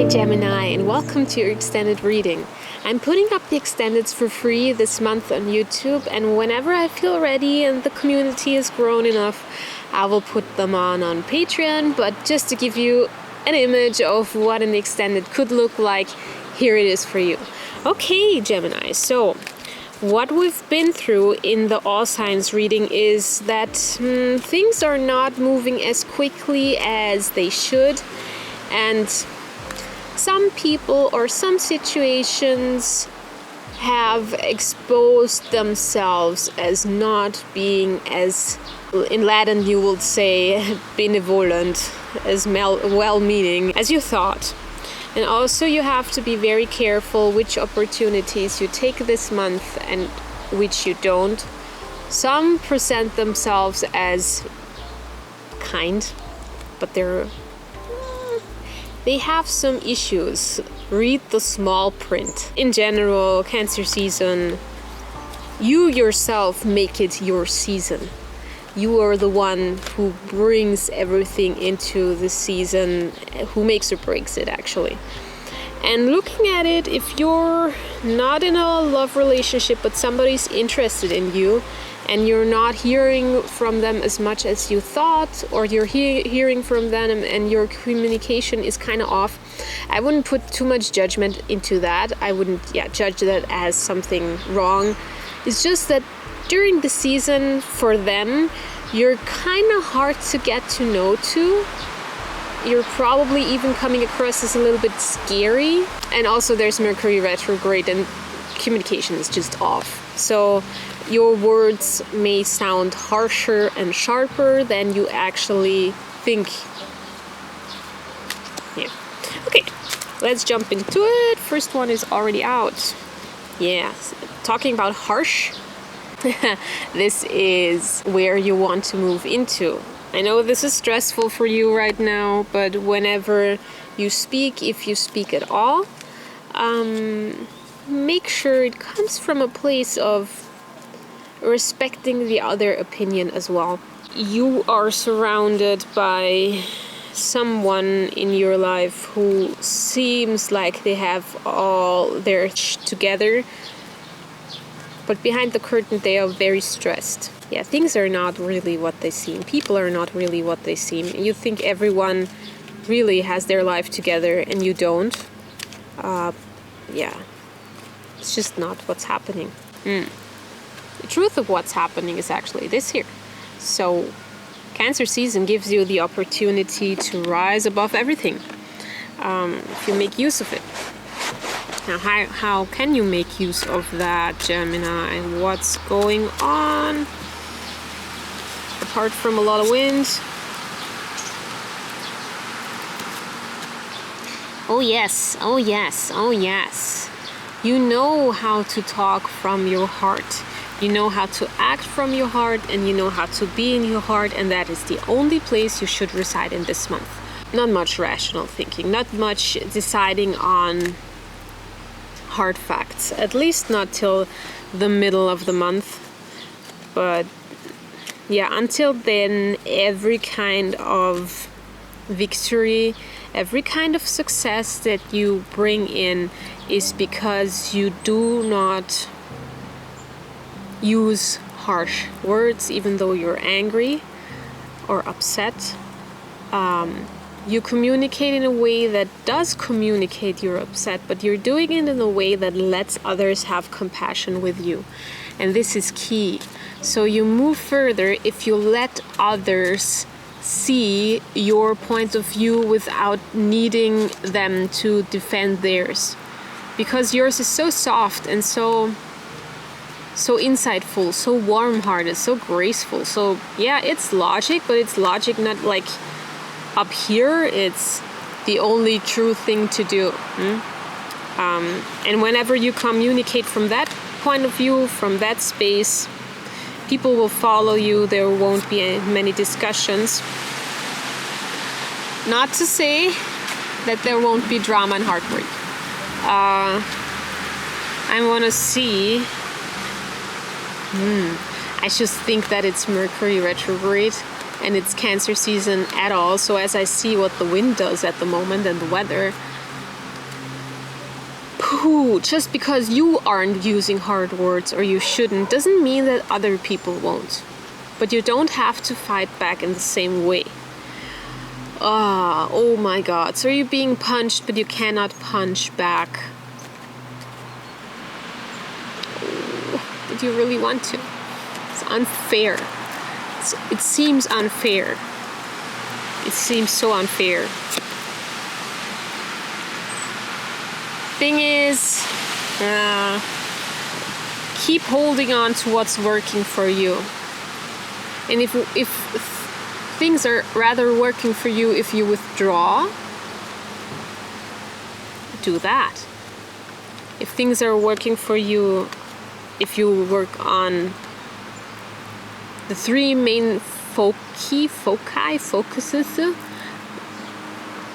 Hi Gemini, and welcome to your extended reading. I'm putting up the extendeds for free this month on YouTube, and whenever I feel ready and the community has grown enough, I will put them on Patreon. But just to give you an image of what an extended could look like, here it is for you. Okay, Gemini, so what we've been through in the all signs reading is that things are not moving as quickly as they should, and some people or some situations have exposed themselves as not being as, in Latin you would say, benevolent, as well-meaning as you thought. And also you have to be very careful which opportunities you take this month and which you don't. Some present themselves as kind, but they have some issues. Read the small print. In general, Cancer season, you yourself make it your season. You are the one who brings everything into the season, who makes or breaks it actually. And looking at it, if you're not in a love relationship but somebody's interested in you and you're not hearing from them as much as you thought, or you're hearing from them and your communication is kind of off, I wouldn't put too much judgment into that. I wouldn't judge that as something wrong. It's just that during the season, for them, you're kind of hard to get to know too. You're probably even coming across as a little bit scary. And also there's Mercury retrograde and communication is just off. So your words may sound harsher and sharper than you actually think. Yeah. Okay, let's jump into it. First one is already out. Yeah, talking about harsh. This is where you want to move into. I know this is stressful for you right now, but whenever you speak, if you speak at all, make sure it comes from a place of respecting the other opinion as well. You are surrounded by someone in your life who seems like they have all their together, but behind the curtain they are very stressed. Yeah, things are not really what they seem. People are not really what they seem. You think everyone really has their life together and you don't. It's just not what's happening. The truth of what's happening is actually this here. So Cancer season gives you the opportunity to rise above everything, if you make use of it. Now, how can you make use of that, Gemini? What's going on? Apart from a lot of wind. Oh yes, oh yes, oh yes. You know how to talk from your heart. You know how to act from your heart, and you know how to be in your heart, and that is the only place you should reside in this month. Not much rational thinking, not much deciding on hard facts, at least not till the middle of the month. But yeah, until then, every kind of victory, every kind of success that you bring in is because you do not use harsh words, even though you're angry or upset. You communicate in a way that does communicate you're upset, but you're doing it in a way that lets others have compassion with you. And this is key. So you move further if you let others see your point of view without needing them to defend theirs. Because yours is so soft and so insightful, so warm-hearted, so graceful. So yeah, it's logic, but it's logic not like up here. It's the only true thing to do. And whenever you communicate from that point of view, from that space, people will follow you. There won't be many discussions. Not to say that there won't be drama and heartbreak. I want to see. I just think that it's Mercury retrograde. and it's Cancer season at all. So as I see what the wind does at the moment and the weather, just because you aren't using hard words or you shouldn't doesn't mean that other people won't. But you don't have to fight back in the same way. Oh my God. So you're being punched, but you cannot punch back. Oh, did you really want to? It's unfair. It seems unfair. It seems so unfair. Thing is, keep holding on to what's working for you. And if things are rather working for you if you withdraw, do that. If things are working for you if you work on the 3 main focuses.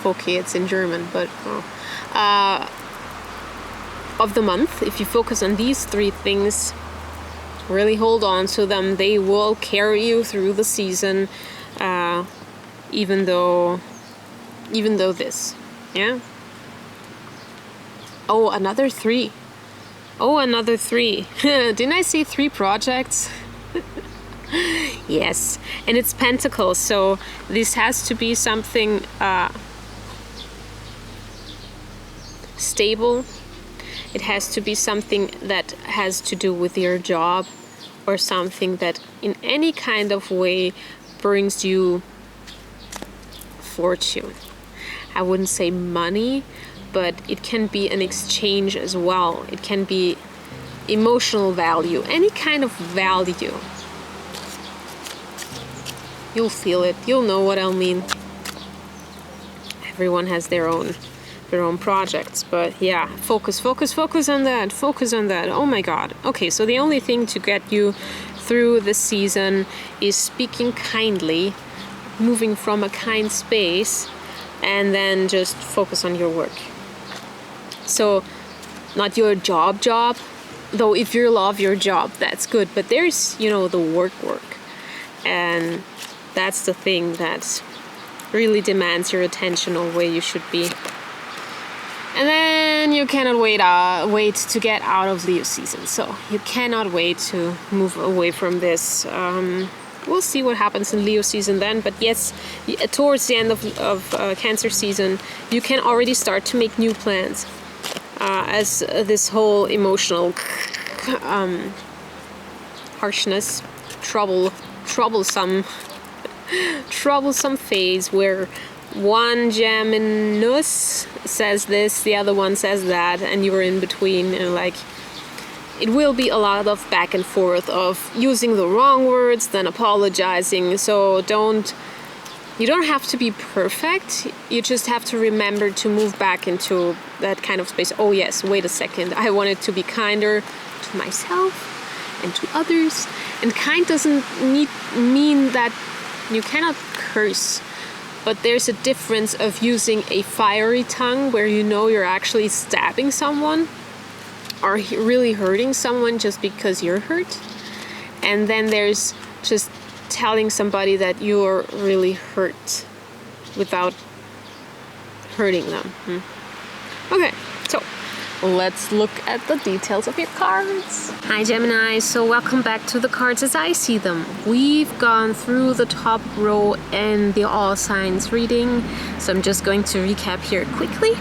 Foci, it's in German, but of the month, if you focus on these 3 things, really hold on to them. They will carry you through the season, even though this, yeah. Oh, another 3. Didn't I say 3 projects? Yes, and it's Pentacles, so this has to be something stable. It has to be something that has to do with your job, or something that in any kind of way brings you fortune. I wouldn't say money, but it can be an exchange as well. It can be emotional value, any kind of value. You'll feel it. You'll know what I mean. Everyone has their own projects, but yeah, focus on that. Focus on that. Oh my God. Okay, so the only thing to get you through the season is speaking kindly, moving from a kind space, and then just focus on your work. So, not your job, though if you love your job, that's good, but there's, the work. And that's the thing that really demands your attention, or where you should be. And then you cannot wait to get out of Leo season. So you cannot wait to move away from this. We'll see what happens in Leo season then. But yes, towards the end of Cancer season, you can already start to make new plans. As this whole emotional harshness, troublesome phase where one Geminus says this, the other one says that, and you're in between, and it will be a lot of back and forth of using the wrong words, then apologizing. So you don't have to be perfect. You just have to remember to move back into that kind of space. Oh yes, wait a second. I wanted to be kinder to myself and to others. And kind doesn't mean that you cannot curse. But there's a difference of using a fiery tongue where you're actually stabbing someone or really hurting someone just because you're hurt. And then there's just telling somebody that you're really hurt without hurting them. Okay, so let's look at the details of your cards. Hi Gemini, so welcome back to the cards as I see them. We've gone through the top row and the all signs reading, so I'm just going to recap here quickly.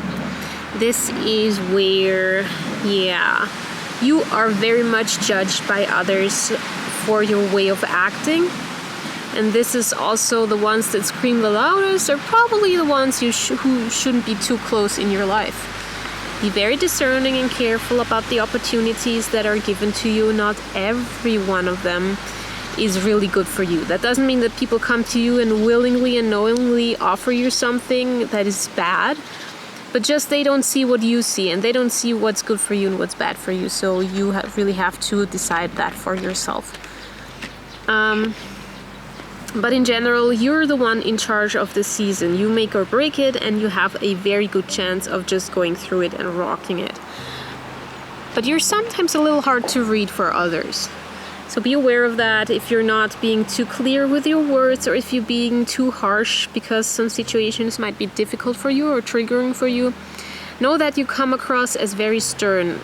This is where, you are very much judged by others for your way of acting. And this is also the ones that scream the loudest are probably the ones who shouldn't be too close in your life. Be very discerning and careful about the opportunities that are given to you. Not every one of them is really good for you. That doesn't mean that people come to you and willingly and knowingly offer you something that is bad, but just they don't see what you see, and they don't see what's good for you and what's bad for you. So you really have to decide that for yourself. But in general, you're the one in charge of the season. You make or break it, and you have a very good chance of just going through it and rocking it. But you're sometimes a little hard to read for others. So be aware of that if you're not being too clear with your words, or if you're being too harsh because some situations might be difficult for you or triggering for you. Know that you come across as very stern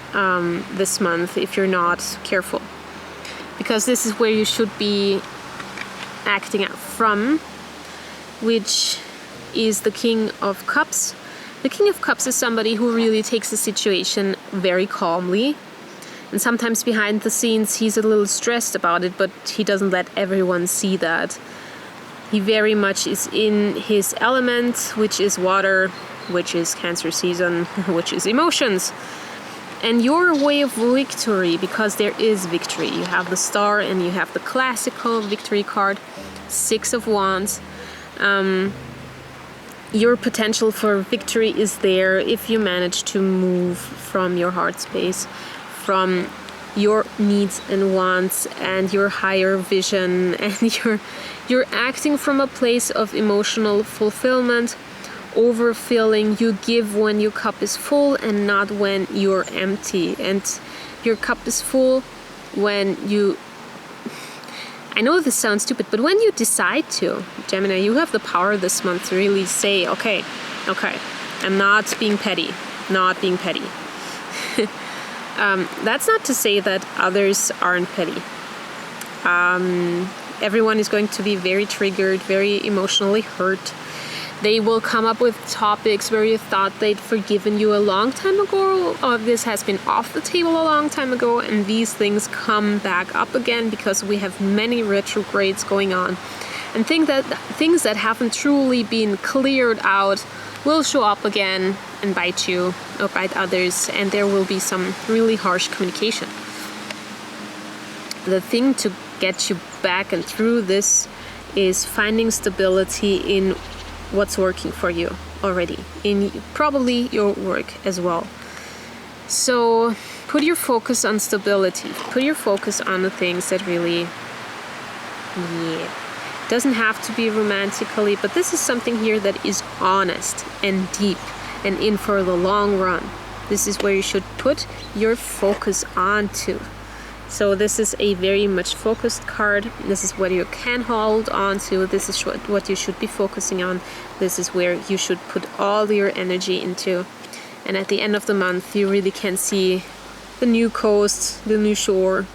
this month if you're not careful, because this is where you should be acting out from, which is the King of Cups. The King of Cups is somebody who really takes a situation very calmly, and sometimes behind the scenes he's a little stressed about it, but he doesn't let everyone see that. He very much is in his element, which is water, which is Cancer season, which is emotions. And your way of victory, because there is victory. You have the Star and you have the classical victory card, Six of Wands. Your potential for victory is there if you manage to move from your heart space, from your needs and wants and your higher vision, and you're acting from a place of emotional fulfillment, overfilling. You give when your cup is full and not when you're empty. And your cup is full when you, I know this sounds stupid, but when you decide to, Gemini, you have the power this month to really say, okay, I'm not being petty. That's not to say that others aren't petty. Everyone is going to be very triggered, very emotionally hurt. They will come up with topics where you thought they'd forgiven you a long time ago, or this has been off the table a long time ago, and these things come back up again because we have many retrogrades going on. And things that haven't truly been cleared out will show up again and bite you or bite others, and there will be some really harsh communication. The thing to get you back and through this is finding stability in what's working for you already, in probably your work as well. So put your focus on stability. Put your focus on the things that really, doesn't have to be romantically, but this is something here that is honest and deep and in for the long run. This is where you should put your focus onto. So this is a very much focused card. This is what you can hold on to. This is what you should be focusing on. This is where you should put all your energy into. And at the end of the month, you really can see the new coast, the new shore,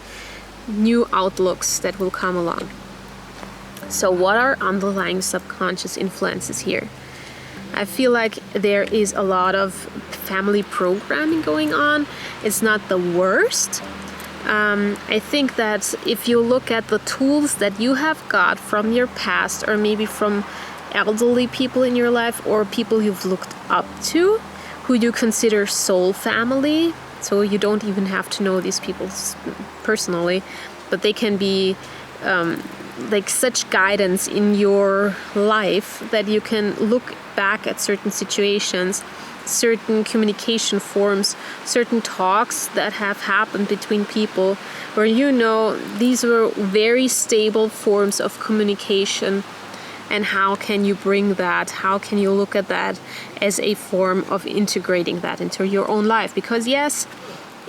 new outlooks that will come along. So what are underlying subconscious influences here? I feel like there is a lot of family programming going on. It's not the worst. I think that if you look at the tools that you have got from your past, or maybe from elderly people in your life, or people you've looked up to, who you consider soul family, so you don't even have to know these people personally, but they can be like such guidance in your life that you can look back at certain situations, certain communication forms, certain talks that have happened between people where you know these were very stable forms of communication. And how can you bring that? How can you look at that as a form of integrating that into your own life? Because yes,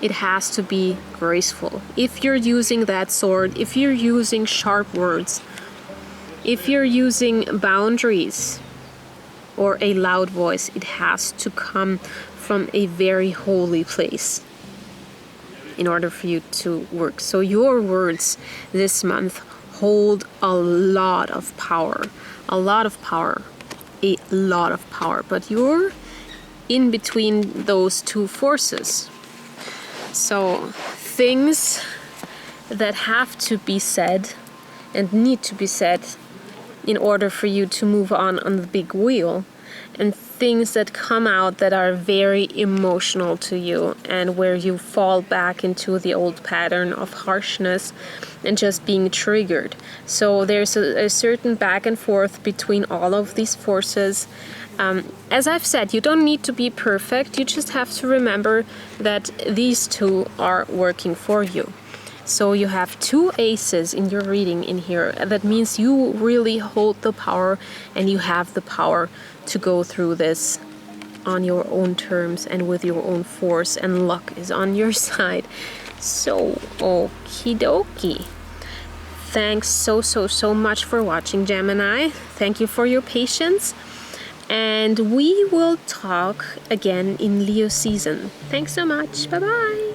it has to be graceful. If you're using that sword, if you're using sharp words, if you're using boundaries or a loud voice, it has to come from a very holy place in order for you to work. So your words this month hold a lot of power, but you're in between those two forces. So things that have to be said and need to be said in order for you to move on the big wheel, and things that come out that are very emotional to you and where you fall back into the old pattern of harshness and just being triggered. So there's a certain back and forth between all of these forces. As I've said, you don't need to be perfect. You just have to remember that these two are working for you. So you have two aces in your reading in here. That means you really hold the power, and you have the power to go through this on your own terms and with your own force, and luck is on your side. So, okie dokie. Thanks so much for watching, Gemini. Thank you for your patience. And we will talk again in Leo season. Thanks so much. Bye bye.